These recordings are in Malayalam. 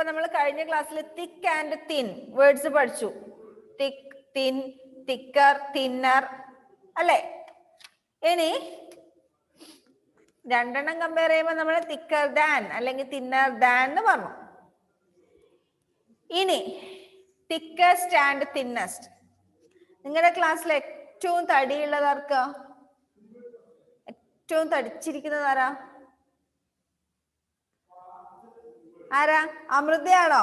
അപ്പൊ നമ്മൾ കഴിഞ്ഞ ക്ലാസ്സിൽ തിക്ക് ആൻഡ് തിൻ വേർഡ്സ് പഠിച്ചു. തിക്ക്, തിൻ, തിക്കർ, തിന്നർ അല്ലേ? ഇനി രണ്ടെണ്ണം കമ്പയർ ചെയ്യുമ്പോൾ നമ്മൾ തിക്കർ ദാൻ അല്ലെങ്കിൽ തിന്നർ ദാൻ എന്ന് പറഞ്ഞു. ഇനി തിക്കസ്റ്റ് ആൻഡ് തിന്നസ്റ്റ്. നിങ്ങളുടെ ക്ലാസ്സിൽ ഏറ്റവും തടിയുള്ളതാർക്ക്? ഏറ്റവും തടിച്ചിരിക്കുന്നത് ആരാ? ആരാ? അമൃതയാണോ?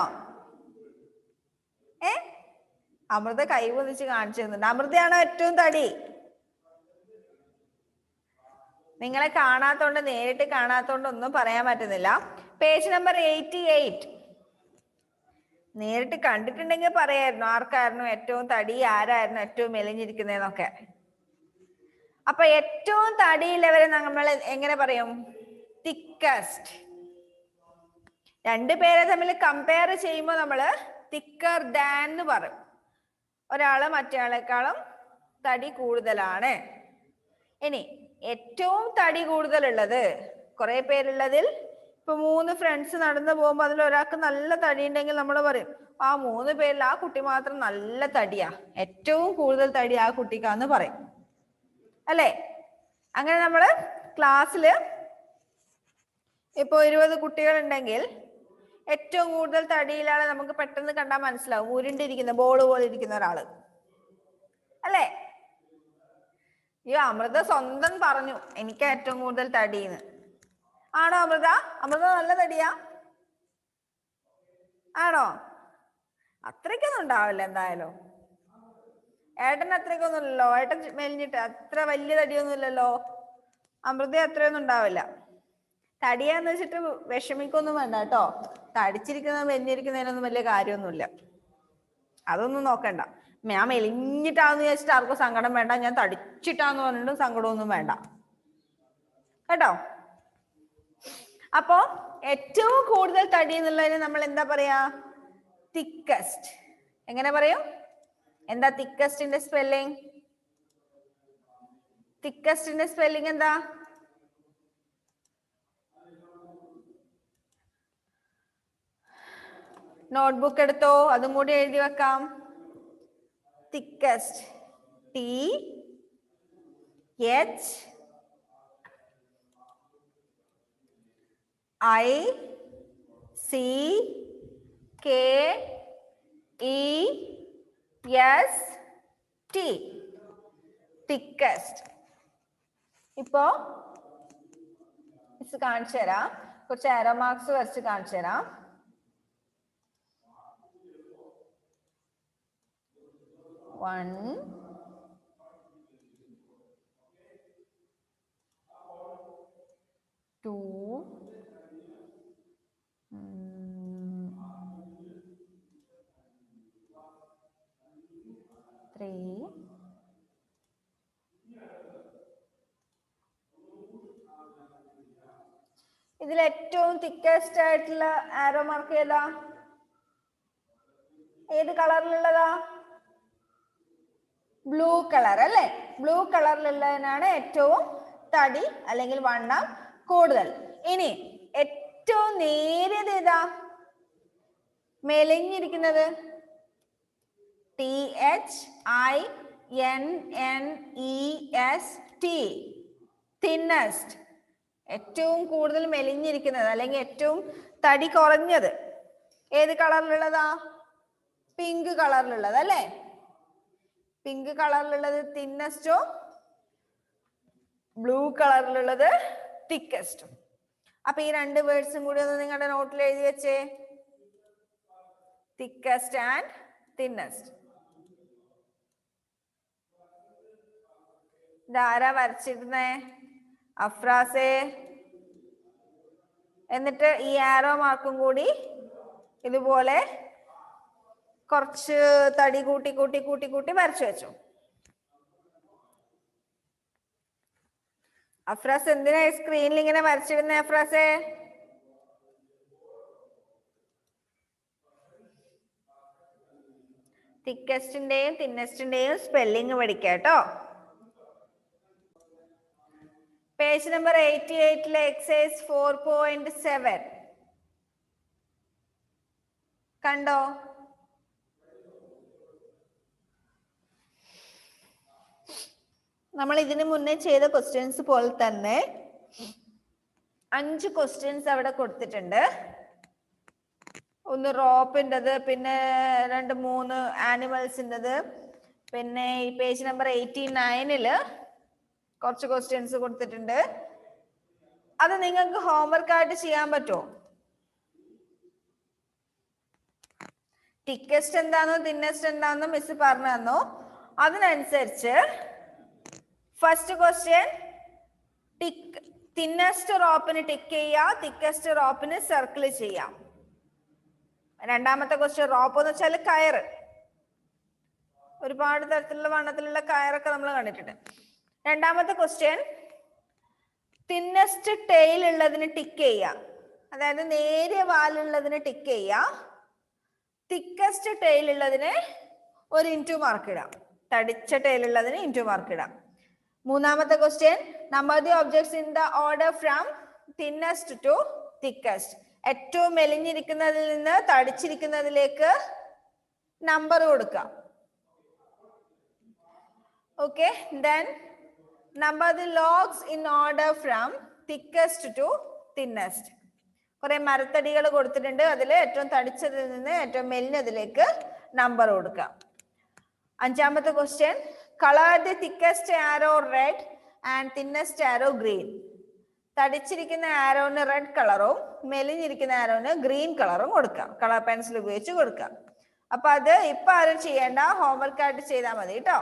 അമൃത കൈ പൊന്നിച്ച് കാണിച്ചു തരുന്നുണ്ട്. അമൃതയാണോ ഏറ്റവും തടി? നിങ്ങളെ കാണാത്തോണ്ട്, നേരിട്ട് കാണാത്തോണ്ട് ഒന്നും പറയാൻ പറ്റുന്നില്ല. Page number 88. നേരിട്ട് കണ്ടിട്ടുണ്ടെങ്കിൽ പറയായിരുന്നു ആർക്കായിരുന്നു ഏറ്റവും തടി, ആരായിരുന്നു ഏറ്റവും മെലിഞ്ഞിരിക്കുന്നതെന്നൊക്കെ. അപ്പൊ ഏറ്റവും തടിയുള്ളവരെ നമ്മൾ എങ്ങനെ പറയും? തിക്കസ്റ്റ്. രണ്ടുപേരെ തമ്മിൽ കമ്പയർ ചെയ്യുമ്പോൾ നമ്മള് തിക്കർ ദാൻ എന്ന് പറയും. ഒരാള് മറ്റേയാളെക്കാളും തടി കൂടുതലാണ്. ഇനി ഏറ്റവും തടി കൂടുതലുള്ളത്, കുറെ പേരുള്ളതിൽ ഇപ്പൊ 3 ഫ്രണ്ട്സ് നടന്നു പോകുമ്പോൾ അതിൽ ഒരാൾക്ക് നല്ല തടി ഉണ്ടെങ്കിൽ നമ്മൾ പറയും ആ 3 പേരിൽ ആ കുട്ടി മാത്രം നല്ല തടിയാ, ഏറ്റവും കൂടുതൽ തടി ആ കുട്ടിക്കാന്ന് പറയും അല്ലേ? അങ്ങനെ നമ്മള് ക്ലാസ്സില് ഇപ്പൊ 20 കുട്ടികൾ ഉണ്ടെങ്കിൽ ഏറ്റവും കൂടുതൽ തടിയിലാണ് നമുക്ക് പെട്ടെന്ന് കണ്ടാൽ മനസ്സിലാവും. ഉരുണ്ടിരിക്കുന്ന ബോൾ പോലെ ഇരിക്കുന്ന ഒരാള് അല്ലേ? ഈ അമൃത സ്വന്തം പറഞ്ഞു എനിക്ക് ഏറ്റവും കൂടുതൽ തടിയെന്ന്. ആണോ അമൃത? അമൃത നല്ല തടിയാ? ആണോ? അത്രയ്ക്കൊന്നും ഉണ്ടാവില്ല എന്തായാലും. ഏട്ടൻ അത്രയ്ക്കൊന്നും ഇല്ലല്ലോ. ഏട്ടൻ മെലിഞ്ഞിട്ട് അത്ര വലിയ തടിയൊന്നും ഇല്ലല്ലോ. അമൃത അത്രയൊന്നും ഉണ്ടാവില്ല. തടിയാന്ന് വെച്ചിട്ട് വിഷമിക്കൊന്നും വേണ്ട കേട്ടോ. തടിച്ചിരിക്കുന്ന മെലിഞ്ഞിരിക്കുന്നതിനൊന്നും വലിയ കാര്യമൊന്നുമില്ല. അതൊന്നും നോക്കണ്ട. ഞാൻ മെലിഞ്ഞിട്ടാന്ന് വിചാരിച്ചിട്ട് ആർക്കും സങ്കടം വേണ്ട. ഞാൻ തടിച്ചിട്ടാന്ന് പറഞ്ഞിട്ടും സങ്കടമൊന്നും വേണ്ട കേട്ടോ. അപ്പോ ഏറ്റവും കൂടുതൽ തടി എന്നുള്ളതിന് നമ്മൾ എന്താ പറയാ? തിക്കസ്റ്റ്. എങ്ങനെ പറയും? എന്താ തിക്കസ്റ്റിന്റെ സ്പെല്ലിംഗ്? തിക്കസ്റ്റിന്റെ സ്പെല്ലിംഗ് എന്താ? നോട്ട്ബുക്ക് എടുത്തോ, അതും കൂടി എഴുതി വെക്കാം. തിക്കസ്റ്റ്. TICKEST. തിക്കസ്റ്റ്. ഇപ്പോ കാണിച്ചു തരാം. കുറച്ച് ആരോ മാർക്സ് വരച്ച് കാണിച്ചു തരാം. One, two, three, ഇതിൽ ഏറ്റവും തിക്കസ്റ്റ് ആയിട്ടുള്ള ആരോ മാർക്ക് ഏതാ? ഏത് കളറിലുള്ളതാ? ബ്ലൂ കളർ അല്ലേ? ബ്ലൂ കളറിലുള്ളതിനാണ് ഏറ്റവും തടി അല്ലെങ്കിൽ വണ്ണം കൂടുതൽ. ഇനി ഏറ്റവും നേരിയത് ഏതാ? മെലിഞ്ഞിരിക്കുന്നത് THINNEST. തിന്നസ്റ്റ്. ഏറ്റവും കൂടുതൽ മെലിഞ്ഞിരിക്കുന്നത് അല്ലെങ്കിൽ ഏറ്റവും തടി കുറഞ്ഞത് ഏത് കളറിലുള്ളതാ? പിങ്ക് കളറിലുള്ളത് അല്ലേ? പിങ്ക് കളറിലുള്ളത് തിന്നസ്റ്റും ബ്ലൂ കളറിലുള്ളത് തിക്കസ്റ്റും. അപ്പൊ ഈ രണ്ട് വേർഡ്സും കൂടി ഒന്ന് നിങ്ങളുടെ നോട്ടിൽ എഴുതി വെച്ചേ. Thickest and thinnest. ഇതാരാ വരച്ചിരുന്നേ? അഫ്രാസേ. എന്നിട്ട് ഈ ആരോ മാർക്കും കൂടി ഇതുപോലെ കുറച്ച് തടി കൂട്ടി കൂട്ടി കൂട്ടി കൂട്ടി വരച്ചു വെച്ചു. അഫ്രാസ് എന്തിനാ സ്ക്രീനിൽ ഇങ്ങനെ വരച്ചിരുന്നേ അഫ്രാസേ? തിക്കസ്റ്റിന്റെയും തിന്നസ്റ്റിന്റെയും സ്പെല്ലിംഗ് പഠിക്കാട്ടോ. Page number 88 exercise 4.7. കണ്ടോ? നമ്മൾ ഇതിനു മുന്നേ ചെയ്ത ക്വസ്റ്റ്യൻസ് പോലെ തന്നെ 5 ക്വസ്റ്റ്യൻസ് അവിടെ കൊടുത്തിട്ടുണ്ട്. ഒന്ന് റോപ്പിൻ്റെത്, പിന്നെ 2-3 ആനിമൽസിൻ്റെത്, പിന്നെ ഈ പേജ് നമ്പർ 89-ല് കുറച്ച് ക്വസ്റ്റ്യൻസ് കൊടുത്തിട്ടുണ്ട്. അത് നിങ്ങൾക്ക് ഹോംവർക്ക് ആയിട്ട് ചെയ്യാൻ പറ്റുമോ? തിക്കസ്റ്റ് എന്താണെന്നോ തിന്നസ്റ്റ് എന്താണെന്നോ മിസ് പറഞ്ഞു തന്നോ. അതിനനുസരിച്ച് ഫസ്റ്റ് ക്വസ്റ്റ്യൻ തിന്നസ്റ്റ് റോപ്പിന് ടിക്ക് ചെയ്യാം, തിക്കസ്റ്റ് റോപ്പിന് സർക്കിൾ ചെയ്യാം. രണ്ടാമത്തെ ക്വസ്റ്റ്യൻ റോപ്പ് എന്ന് വെച്ചാൽ കയറ്. ഒരുപാട് തരത്തിലുള്ള വണ്ണത്തിലുള്ള കയറൊക്കെ നമ്മൾ കണ്ടിട്ടുണ്ട്. രണ്ടാമത്തെ ക്വസ്റ്റ്യൻ തിന്നസ്റ്റ് ടെയിൽ ഉള്ളതിന് ടിക്ക് ചെയ്യാം, അതായത് നേരിയ വാലുള്ളതിന് ടിക്ക് ചെയ്യാം. തിക്കസ്റ്റ് ടെയിൽ ഉള്ളതിന് ഒരു ഇൻറ്റു മാർക്ക് ഇടാം, തടിച്ച ടെയിൽ ഉള്ളതിന് ഇൻറ്റു മാർക്ക് ഇടാം. മൂന്നാമത്തെ question number the objects in the order from thinnest to thickest. ഏറ്റവും മെലിഞ്ഞിരിക്കുന്നതിൽ നിന്ന് തടിച്ചിരിക്കുന്നതിലേക്ക് നമ്പർ കൊടുക്കാം. Okay, then number the logs in order from thickest to thinnest. കുറെ മരത്തടികൾ കൊടുത്തിട്ടുണ്ട്, അതിൽ ഏറ്റവും തടിച്ചതിൽ നിന്ന് ഏറ്റവും മെലിഞ്ഞതിലേക്ക് നമ്പർ കൊടുക്കാം. അഞ്ചാമത്തെ question colour the thickest arrow red and thinnest arrow green. തടിച്ചിരിക്കുന്ന ആരോന് റെഡ് കളറും മെലിഞ്ഞിരിക്കുന്ന ആരോന് ഗ്രീൻ കളറും കൊടുക്കാം. കളർ പെൻസിൽ ഉപയോഗിച്ച് കൊടുക്കാം. അപ്പൊ അത് ഇപ്പൊ ആരും ചെയ്യേണ്ട, ഹോംവർക്ക് ആയിട്ട് ചെയ്താൽ മതി കേട്ടോ.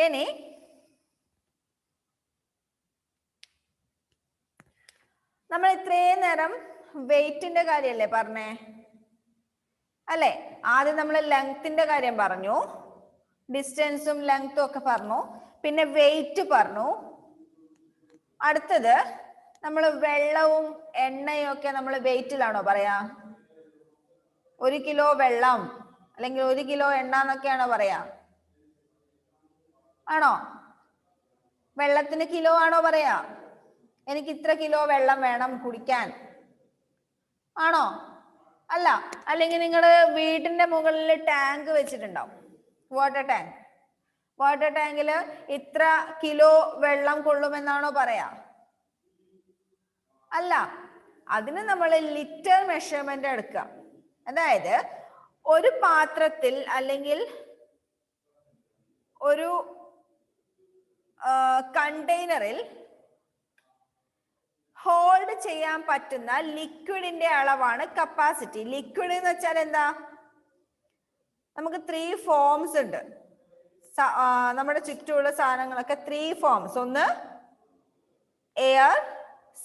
ഇനി നമ്മൾ ഇത്രയും നേരം വെയിറ്റിന്റെ കാര്യല്ലേ പറഞ്ഞേ അല്ലെ? ആദ്യം നമ്മൾ ലെങ്ത്തിന്റെ കാര്യം പറഞ്ഞു, ഡിസ്റ്റൻസും ലെങ്ത്തും ഒക്കെ പറഞ്ഞു, പിന്നെ വെയിറ്റ് പറഞ്ഞു. അടുത്തത് നമ്മൾ വെള്ളവും എണ്ണയും ഒക്കെ നമ്മൾ വെയിറ്റിലാണോ പറയാ? 1 കിലോ വെള്ളം അല്ലെങ്കിൽ 1 കിലോ എണ്ണ എന്നൊക്കെയാണോ പറയാ? ആണോ? വെള്ളത്തിന് കിലോ ആണോ പറയാ? എനിക്ക് ഇത്ര കിലോ വെള്ളം വേണം കുടിക്കാൻ ആണോ? അല്ല. അല്ലെങ്കിൽ നിങ്ങള് വീടിന്റെ മുകളിൽ ടാങ്ക് വെച്ചിട്ടുണ്ടാവും, വാട്ടർ ടാങ്ക്. വാട്ടർ ടാങ്കില് ഇത്ര കിലോ വെള്ളം കൊള്ളുമെന്നാണോ പറയാ? അല്ല, അതിന് നമ്മൾ ലിറ്റർ മെഷർമെന്റ് എടുക്കാം. അതായത് ഒരു പാത്രത്തിൽ അല്ലെങ്കിൽ ഒരു കണ്ടെയ്നറിൽ ഹോൾഡ് ചെയ്യാൻ പറ്റുന്ന ലിക്വിഡിന്റെ അളവാണ് കപ്പാസിറ്റി. ലിക്വിഡ് എന്ന് വെച്ചാൽ എന്താ? നമുക്ക് 3 ഫോംസ് ഉണ്ട്. നമ്മുടെ ചുറ്റുമുള്ള സാധനങ്ങളൊക്കെ 3 ഫോംസ്. ഒന്ന് എയർ,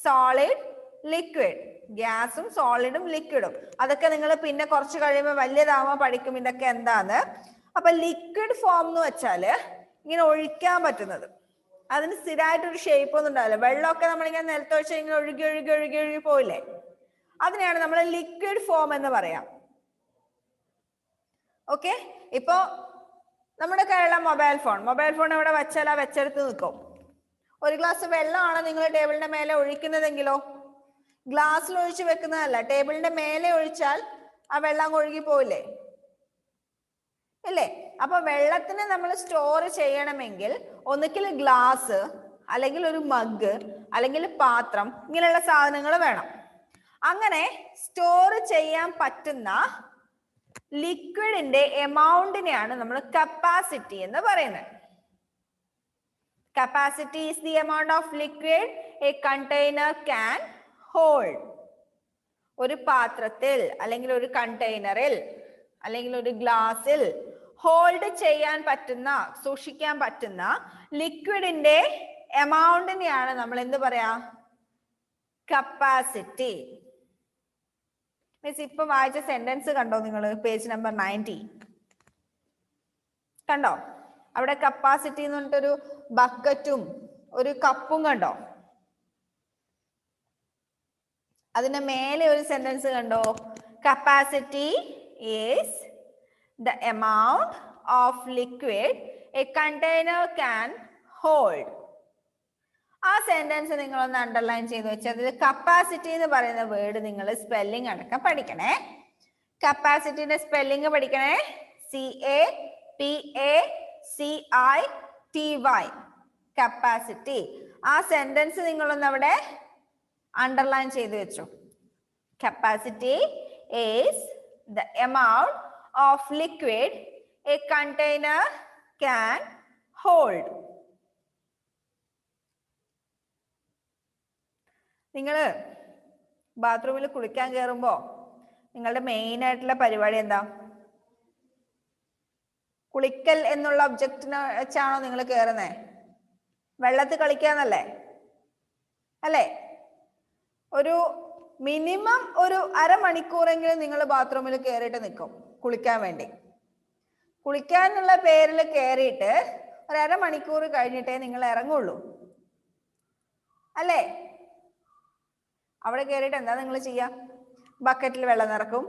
സോളിഡ്, ലിക്വിഡ്. ഗ്യാസും സോളിഡും ലിക്വിഡും. അതൊക്കെ നിങ്ങൾ പിന്നെ കുറച്ച് കഴിയുമ്പോൾ വലിയതാവുമ്പോൾ പഠിക്കും ഇതൊക്കെ എന്താന്ന്. അപ്പൊ ലിക്വിഡ് ഫോം എന്ന് വെച്ചാല് ഇങ്ങനെ ഒഴിക്കാൻ പറ്റുന്നത്. അതിന് സ്ഥിരമായിട്ടൊരു ഷേപ്പ് ഒന്നും ഉണ്ടാവില്ല. വെള്ളമൊക്കെ നമ്മളിങ്ങനെ നിലത്തൊഴിച്ച് ഇങ്ങനെ ഒഴുകി ഒഴുകി ഒഴുകി ഒഴുകി പോയില്ലേ, അതിനെയാണ് നമ്മൾ ലിക്വിഡ് ഫോം എന്ന് പറയാം. ഓക്കെ, ഇപ്പോ നമ്മുടെ കയ്യിലുള്ള മൊബൈൽ ഫോൺ ഇവിടെ വെച്ചാൽ ആ വെച്ചെടുത്ത് നിൽക്കും. ഒരു ഗ്ലാസ് വെള്ളമാണ് നിങ്ങൾ ടേബിളിന്റെ മേലെ ഒഴിക്കുന്നതെങ്കിലോ, ഗ്ലാസ്സിൽ ഒഴിച്ച് വെക്കുന്നതല്ല, ടേബിളിന്റെ മേലെ ഒഴിച്ചാൽ ആ വെള്ളം ഒഴുകി പോയില്ലേ ഇല്ലേ? അപ്പൊ വെള്ളത്തിന് നമ്മൾ സ്റ്റോർ ചെയ്യണമെങ്കിൽ ഒന്നുകിൽ ഗ്ലാസ്, അല്ലെങ്കിൽ ഒരു മഗ്, അല്ലെങ്കിൽ പാത്രം, ഇങ്ങനെയുള്ള സാധനങ്ങൾ വേണം. അങ്ങനെ സ്റ്റോർ ചെയ്യാൻ പറ്റുന്ന ലിക്വിഡിന്റെ എമൗണ്ടിനെയാണ് നമ്മൾ കപ്പാസിറ്റി എന്ന് പറയുന്നത്. Capacity is the amount of liquid A container can hold. ഒരു പാത്രത്തിൽ അല്ലെങ്കിൽ ഒരു കണ്ടെയ്നറിൽ അല്ലെങ്കിൽ ഒരു ഗ്ലാസ്സിൽ ഹോൾഡ് ചെയ്യാൻ പറ്റുന്ന, സൂക്ഷിക്കാൻ പറ്റുന്ന ലിക്വിഡിന്റെ എമൗണ്ടിനെയാണ് നമ്മൾ എന്ത് പറയാ? കപ്പാസിറ്റി. മിസ് ഇപ്പൊ വായിച്ച സെന്റൻസ് കണ്ടോ നിങ്ങൾ? പേജ് നമ്പർ 90 കണ്ടോ? അവിടെ കപ്പാസിറ്റി എന്ന് പറഞ്ഞിട്ടൊരു ബക്കറ്റും ഒരു കപ്പും കണ്ടോ? അതിന്റെ മേലെ ഒരു സെന്റൻസ് കണ്ടോ? Capacity is the amount of liquid a container can hold. ആ സെന്റൻസ് നിങ്ങളൊന്ന് അണ്ടർലൈൻ ചെയ്ത് വെച്ച് അതിൽ കപ്പാസിറ്റി എന്ന് പറയുന്ന വേർഡ് നിങ്ങൾ സ്പെല്ലിംഗ് അടക്കം പഠിക്കണേ. കപ്പാസിറ്റിന്റെ സ്പെല്ലിംഗ് പഠിക്കണേ. CAPACITY, capacity. ആ സെന്റൻസ് നിങ്ങളൊന്ന് അവിടെ അണ്ടർലൈൻ ചെയ്ത് വെച്ചു. Capacity is the amount of liquid a container can hold. നിങ്ങൾ ബാത്റൂമിൽ കുളിക്കാൻ കയറുമ്പോൾ നിങ്ങളുടെ മെയിൻ ആയിട്ടുള്ള പരിപാടി എന്താ? കുളിക്കൽ എന്നുള്ള ഒബ്ജക്റ്റിനെ വെച്ചാണോ നിങ്ങൾ കയറുന്നേ? വെള്ളത്തിൽ കളിക്കാന്നല്ലേ അല്ലേ? ഒരു മിനിമം ഒരു അരമണിക്കൂറെങ്കിലും നിങ്ങൾ ബാത്റൂമിൽ കയറിയിട്ട് നിൽക്കും കുളിക്കാൻ വേണ്ടി. കുളിക്കാനുള്ള പേരിൽ കയറിയിട്ട് ഒരു അരമണിക്കൂർ കഴിഞ്ഞിട്ടേ നിങ്ങൾ ഇറങ്ങുള്ളൂ അല്ലേ? അവിടെ കയറിയിട്ട് എന്താ നിങ്ങൾ ചെയ്യുക? ബക്കറ്റിൽ വെള്ളം നിറക്കും,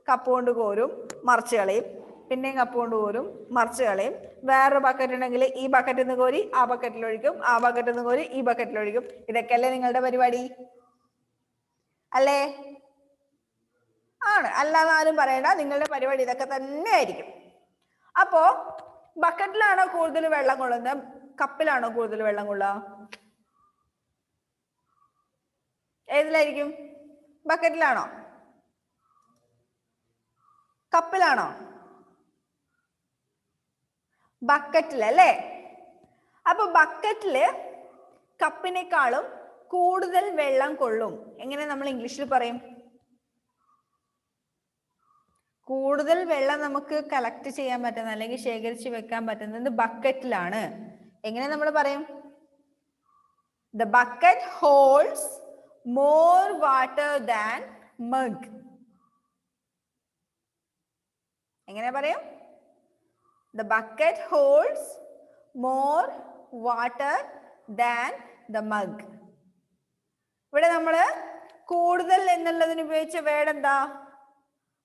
കപ്പ് കൊണ്ട് കോരും, മറിച്ച് കളയും, പിന്നെയും കപ്പ് കൊണ്ട് കോരും, മറിച്ച് കളയും. വേറൊരു ബക്കറ്റ് ഉണ്ടെങ്കിൽ ഈ ബക്കറ്റിൽ നിന്ന് കോരി ആ ബക്കറ്റിൽ ഒഴിക്കും, ആ ബക്കറ്റിൽ നിന്ന് കോരി ഈ ബക്കറ്റിൽ ഒഴിക്കും. ഇതൊക്കെയല്ലേ നിങ്ങളുടെ പരിപാടി അല്ലേ? ആണ്. അല്ലാതെ ആരും പറയണ്ട, നിങ്ങളുടെ പരിപാടി ഇതൊക്കെ തന്നെ ആയിരിക്കും. അപ്പോ ബക്കറ്റിലാണോ കൂടുതൽ വെള്ളം കൊള്ളുന്നത്, കപ്പിലാണോ കൂടുതൽ വെള്ളം കൊള്ളുക? ഏതിലായിരിക്കും? ബക്കറ്റിലാണോ കപ്പിലാണോ? ബക്കറ്റിലല്ലേ? അപ്പൊ ബക്കറ്റില് കപ്പിനേക്കാളും കൂടുതൽ വെള്ളം കൊള്ളും. എങ്ങനെ നമ്മൾ ഇംഗ്ലീഷിൽ പറയും? കൂടുതൽ വെള്ളം നമുക്ക് കളക്ട് ചെയ്യാൻ പറ്റുന്ന അല്ലെങ്കിൽ ശേഖരിച്ച് വെക്കാൻ പറ്റുന്നത് ബക്കറ്റിലാണ്. എങ്ങനെ നമ്മൾ പറയും? The bucket holds more water than mug. എങ്ങനെ പറയും? The bucket holds more water than the mug. ഇവിടെ നമ്മൾ കൂടുതൽ എന്നുള്ളതിന് ഉപയോഗിച്ച വേർഡ് എന്താ?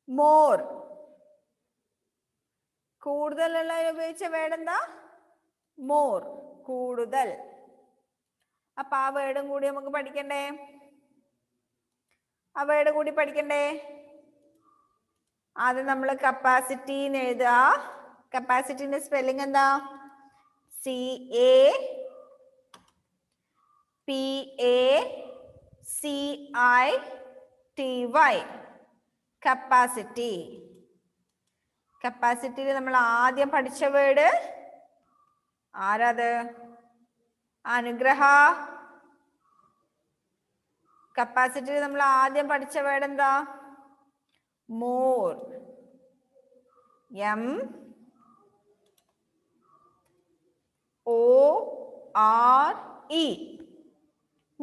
മോർ. കൂടുതൽ ഉള്ളതിന് ഉപയോഗിച്ച വേർഡ് എന്താ? മോർ. കൂടുതൽ. അപ്പൊ ആ വേർഡും കൂടി നമുക്ക് പഠിക്കണ്ടേ? ആ വേർഡ് കൂടി പഠിക്കണ്ടേ? ആദ്യം നമ്മൾ കപ്പാസിറ്റി എഴുതുക. കപ്പാസിറ്റിന്റെ സ്പെല്ലിംഗ് എന്താ? CAPACITY, capacity. കപ്പാസിറ്റിയിൽ നമ്മൾ ആദ്യം പഠിച്ച വേർഡ് ആരാത്? അനുഗ്രഹ. കപ്പാസിറ്റിയിൽ നമ്മൾ ആദ്യം പഠിച്ച വേർഡ് എന്താ? More. MORE,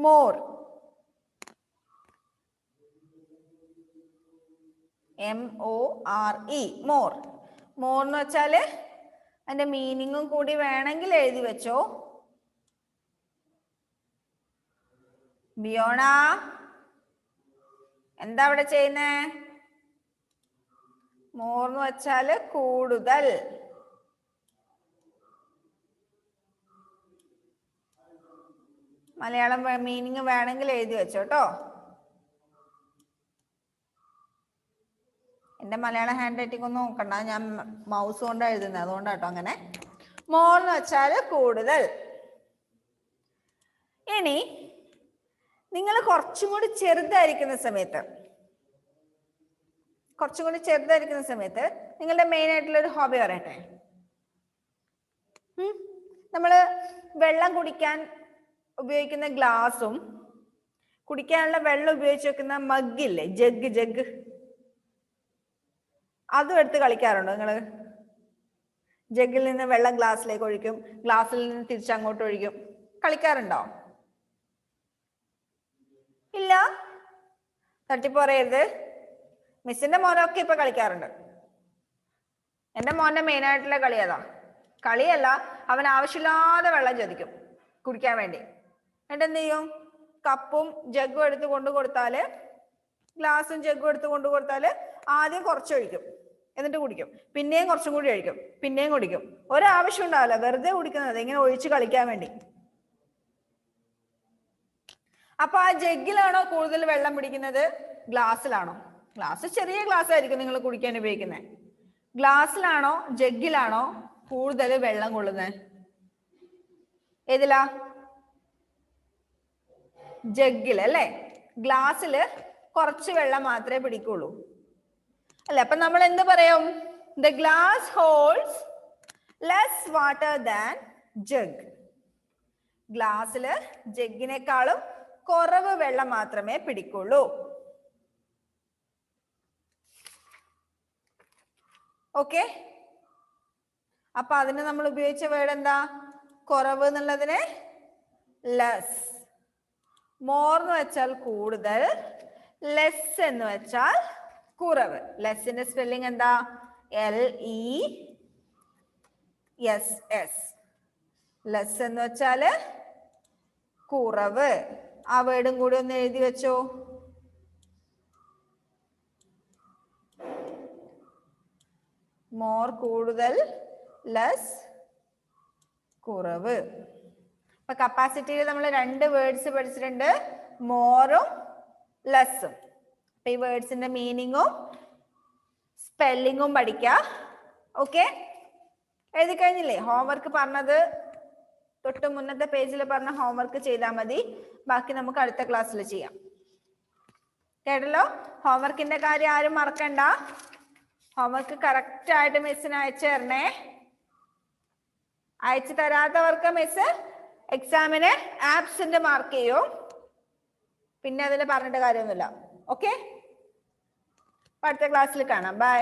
more. MORE, more. More എന്ന് വെച്ചാല് അതിന്റെ മീനിങ്ങും കൂടി വേണമെങ്കിൽ എഴുതി വെച്ചോ. ബിയോണ എന്താ അവിടെ ചെയ്യുന്നേ? മോർ എന്ന് വെച്ചാല് കൂടുതൽ. മലയാളം മീനിങ് വേണമെങ്കിൽ എഴുതി വെച്ചോട്ടോ. എന്റെ മലയാളം ഹാൻഡ് റൈറ്റിംഗ് ഒന്നും നോക്കണ്ട, ഞാൻ മൗസ് കൊണ്ട് എഴുതുന്നത്, അതുകൊണ്ടാട്ടോ അങ്ങനെ. മോർ എന്ന് വെച്ചാല് കൂടുതൽ. ഇനി നിങ്ങൾ കുറച്ചും കൂടി ചെറുതായിരിക്കുന്ന സമയത്ത് നിങ്ങളുടെ മെയിൻ ആയിട്ടുള്ള ഒരു ഹോബി പറയട്ടെ. നമ്മള് വെള്ളം കുടിക്കാൻ ഉപയോഗിക്കുന്ന ഗ്ലാസും കുടിക്കാനുള്ള വെള്ളം ഉപയോഗിച്ച് വെക്കുന്ന മഗ്ഗില്ലേ, ജഗ്, അതും എടുത്ത് കളിക്കാറുണ്ടോ നിങ്ങള്? ജഗ്ഗിൽ നിന്ന് വെള്ളം ഗ്ലാസ്സിലേക്ക് ഒഴിക്കും, ഗ്ലാസ്സിൽ നിന്ന് തിരിച്ചങ്ങോട്ട് ഒഴിക്കും. കളിക്കാറുണ്ടോ? ഇല്ല. തട്ടിപ്പ് പറയരുത്. മിസ്സിന്റെ മോനൊക്കെ ഇപ്പൊ കളിക്കാറുണ്ട്. എന്റെ മോന്റെ മെയിൻ ആയിട്ടുള്ള കളി അതാ. കളിയല്ല, അവൻ ആവശ്യമില്ലാതെ വെള്ളം ചോദിക്കും കുടിക്കാൻ വേണ്ടി. എന്നിട്ട് എന്ത് ചെയ്യും? കപ്പും ജഗ്ഗും എടുത്ത് കൊണ്ടു കൊടുത്താല്, ഗ്ലാസും ജഗ്ഗും എടുത്ത് കൊണ്ടു കൊടുത്താല് ആദ്യം കുറച്ചൊഴിക്കും, എന്നിട്ട് കുടിക്കും. പിന്നെയും കുറച്ചും കൂടി ഒഴിക്കും, പിന്നെയും കുടിക്കും. ഒരാവശ്യം ഉണ്ടാവില്ല, വെറുതെ കുടിക്കുന്നത്, ഇങ്ങനെ ഒഴിച്ച് കളിക്കാൻ വേണ്ടി. അപ്പൊ ആ ജഗ്ഗിലാണോ കൂടുതൽ വെള്ളം പിടിക്കുന്നത്, ഗ്ലാസ്സിലാണോ? ഗ്ലാസ് ചെറിയ ഗ്ലാസ് ആയിരിക്കും നിങ്ങൾ കുടിക്കാൻ ഉപയോഗിക്കുന്നത്. ഗ്ലാസ്സിലാണോ ജഗ്ഗിലാണോ കൂടുതൽ വെള്ളം കൊള്ളുന്നത്? ഏതിലാ? ജഗ്ഗിൽ അല്ലേ. ഗ്ലാസ്സിൽ കുറച്ച് വെള്ളം മാത്രമേ പിടിക്കുള്ളൂ അല്ലെ. അപ്പൊ നമ്മൾ എന്ത് പറയും? The glass holds less water than jug. ഗ്ലാസ്സിൽ ജഗ്ഗിനേക്കാളും കുറവ് വെള്ളം മാത്രമേ പിടിക്കുള്ളൂ. ഓക്കെ. അപ്പൊ അതിന് നമ്മൾ ഉപയോഗിച്ച വേർഡ് എന്താ? കുറവ് എന്നുള്ളതിന് ലെസ്. മോർ എന്ന് വെച്ചാൽ കൂടുതൽ, ലെസ് എന്ന് വെച്ചാൽ കുറവ്. ലെസ്സിന്റെ സ്പെല്ലിംഗ് എന്താ? LESS. ലെസ് എന്ന് വെച്ചാല് കുറവ്. ആ വേർഡും കൂടി ഒന്ന് എഴുതി വെച്ചോ. മോർ കൂടുതൽ, ലെസ് കുറവ്. അപ്പൊ കപ്പാസിറ്റിയിൽ നമ്മൾ രണ്ട് വേർഡ്സ് പഠിച്ചിട്ടുണ്ട്, മോറും ലെസ്സും. അപ്പൊ ഈ വേർഡ്സിന്റെ മീനിങ്ങും സ്പെല്ലിങ്ങും പഠിക്കാം. ഓക്കെ, എഴുതി കഴിഞ്ഞില്ലേ? ഹോംവർക്ക് പറഞ്ഞത് തൊട്ട് മുന്നത്തെ പേജിൽ പറഞ്ഞ ഹോംവർക്ക് ചെയ്താൽ മതി. ബാക്കി നമുക്ക് അടുത്ത ക്ലാസ്സിൽ ചെയ്യാം. കേട്ടല്ലോ? ഹോംവർക്കിന്റെ കാര്യം ആരും മറക്കണ്ട. ഹോംവർക്ക് കറക്റ്റ് ആയിട്ട് മിസ്സിന് അയച്ചു തരണേ. അയച്ചു തരാത്തവർക്ക് മിസ് എക്സാമിന് ആബ്സെന്റ് മാർക്ക് ചെയ്യും. പിന്നെ അതിൽ പറഞ്ഞിട്ട് കാര്യമൊന്നുമില്ല. ഓക്കെ, അടുത്ത ക്ലാസ്സിൽ കാണാം. ബൈ.